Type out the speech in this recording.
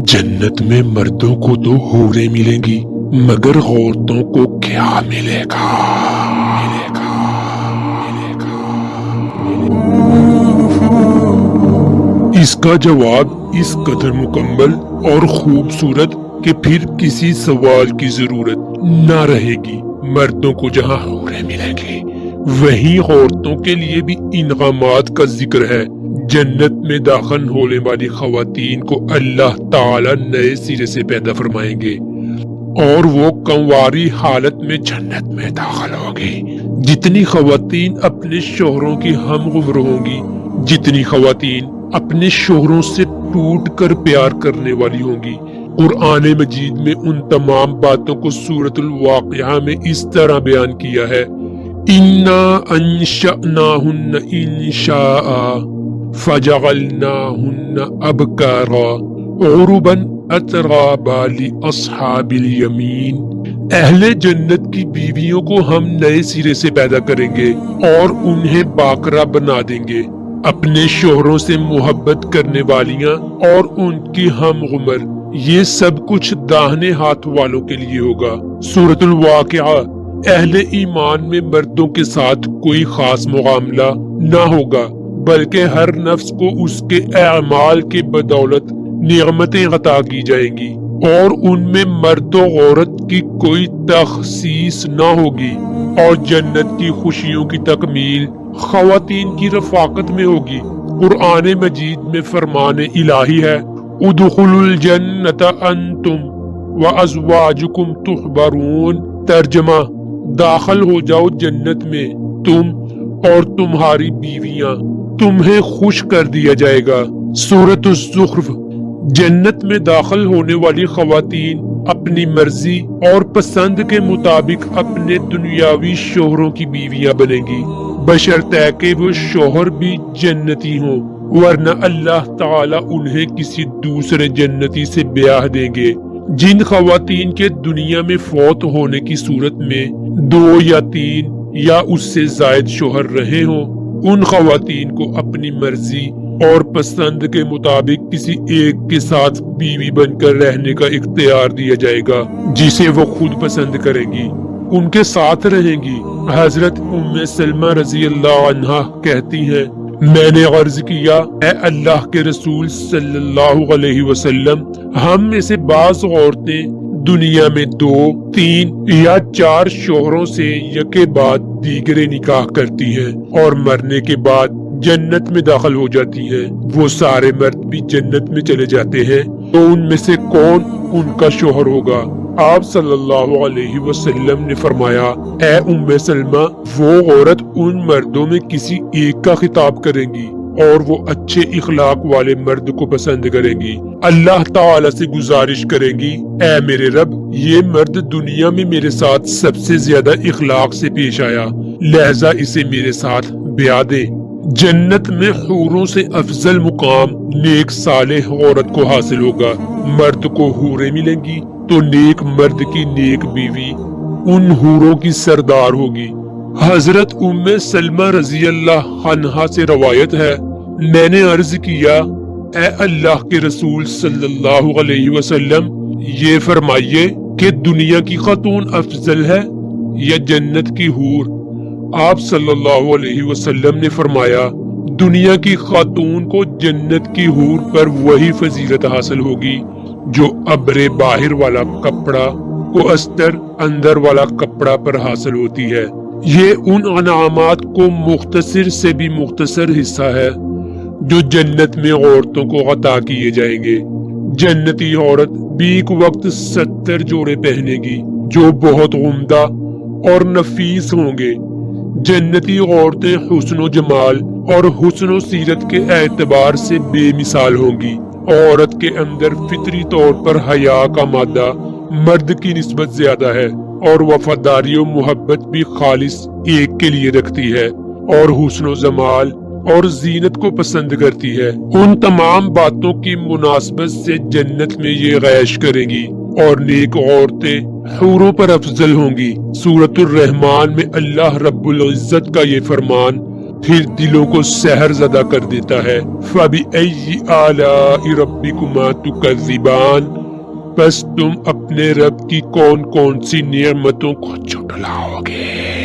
जन्नत में मर्दों को तो हूरें मिलेंगी, मगर औरतों को क्या मिलेगा? इसका जवाब इस कदर मुकम्मल और खूबसूरत कि फिर किसी सवाल की जरूरत न रहेगी। मर्दों को जहाँ हूरें मिलेंगी, वहीं औरतों के लिए भी इनामात का जिक्र है। जन्नत में दाखिल होने वाली खवातीन को अल्लाह ताला नए सिरे से पैदा फरमाएंगे और वो कंवारी हालत में जन्नत में दाखिल होंगी। जितनी खवातीन अपने शोहरों की हम उम्र होंगी, जितनी खवातीन अपने शोहरों से टूट कर प्यार करने वाली होंगी। कुरान मजीद में उन तमाम बातों को सूरतुल वाक़िया में इस तरह बयान किया है, इन्ना अंशअनाहुन्ना इंशाआ फजअलनाहुन्ना अबकारा उरुबन अतराबा लिअस्हाबिल यमीन। अहले जन्नत की बीवियों को हम नए सिरे से पैदा करेंगे और उन्हें बाकरा बना देंगे। अपने शोहरों से मोहब्बत करने वालियां और उनकी हम उम्र, ये सब कुछ दाहिने हाथ वालों के लिए होगा। सूरतुल वाक़िया अहले ईमान में मर्दों के साथ कोई खास मुआमला ना होगा, बल्कि हर नफ्स को उसके अमाल के बदौलत नियमतें अता की जाएंगी और उनमें मर्द और औरत की कोई तखसीस ना होगी। और जन्नत की खुशियों की तकमील खवातीन की रफाकत में होगी। कुरान मजीद में फरमान इलाही है, उदखुलुल जन्नत अंतुम व अज़वाजुकुम तुहबरून। तर्जमा, दाखिल हो जाओ जन्नत में तुम और तुम्हारी बीवियां, तुम्हें खुश कर दिया जाएगा। सूरतुज़ ज़ुख्रुफ। जन्नत में दाखिल होने वाली खवातीन अपनी मर्जी और पसंद के मुताबिक अपने दुनियावी शोहरों की बीवियां बनेंगी, बशर्ते कि वो शोहर भी जन्नती हो, वरना अल्लाह ताला उन्हें किसी दूसरे जन्नती से ब्याह देंगे। जिन खवातीन के दुनिया में फौत होने की सूरत में 2 या 3 या उससे जायद शोहर रहे हों, उन खवातीन को अपनी मर्जी और पसंद के मुताबिक किसी एक के साथ बीवी बनकर रहने का इख्तियार दिया जाएगा, जिसे वो खुद पसंद करेंगी, उनके साथ रहेंगी। हजरत उम्मे सलमा रजी अल्लाह अन्हा कहती हैं, मैंने अर्ज किया, ए अल्लाह के रसूल सल्लल्लाहु अलैहि वसल्लम, हम में से बाज़ औरतें दुनिया में 2, 3 या 4 शोहरों से यके बाद दीगरे निकाह करती हैं और मरने के बाद जन्नत में दाखिल हो जाती हैं। वो सारे मर्द भी जन्नत में चले जाते हैं, तो उनमें से कौन उनका शोहर होगा? आप सल्लल्लाहु अलैहि वसल्लम ने फरमाया, ए उम्मे सलमा, वो औरत उन मर्दों में किसी एक का खिताब करेंगी और वो अच्छे इखलाक वाले मर्द को पसंद करेंगी। अल्लाह ताला से गुजारिश करेंगी, ए मेरे रब, ये मर्द दुनिया में मेरे साथ सबसे ज्यादा इखलाक से पेश आया, लिहाजा इसे मेरे साथ ब्याह दे। जन्नत में हूरों से अफजल मुकाम नेक सालेह औरत को हासिल होगा। मर्द को हूरें मिलेंगी तो नेक मर्द की नेक बीवी उन हूरों की सरदार होगी। हजरत उम्मे सलमा रजी अल्लाह अन्हा से रवायत है, मैंने अर्ज किया, ए अल्लाह के रसूल सल्लल्लाहु अलैहि वसल्लम, ये फरमाइए कि दुनिया की खातून अफजल है या जन्नत की हूर? आप सल्लल्लाहु अलैहि वसल्लम ने फरमाया, दुनिया की खातून को जन्नत की हूर पर वही फजीलत हासिल होगी जो अब्रे बाहिर वाला कपड़ा को अस्तर अंदर वाला कपड़ा पर हासिल होती है। ये उन अनामात को मुख्तसर से भी मुख्तसर हिस्सा है जो जन्नत में औरतों को अता किए जाएंगे। जन्नती औरत बीक वक्त 70 जोड़े पहनेगी जो बहुत उम्दा और नफीस होंगे। जन्नती औरतें हुस्नो जमाल और हुस्नो सीरत के एतबार से बेमिसाल होंगी। औरत के अंदर फितरी तौर पर हया का मादा मर्द की निस्बत ज्यादा है और वफादारी और मोहब्बत भी खालिस एक के लिए रखती है और हुस्नो जमाल और जीनत को पसंद करती है। उन तमाम बातों की मुनासबत से जन्नत में ये गैश करेंगी और नेक औरतें हूरों पर अफजल होंगी। सूरतुर रहमान में अल्लाह रब्बुल इज्जत का ये फरमान, پھر دلوں کو سحر زدہ کر دیتا ہے۔ فَبِأَيِّ آلَاءِ رَبِّكُمَا تُكَذِّبَانِ، بس تم اپنے رب کی کون کون سی نعمتوں کو جھٹلاؤ گے؟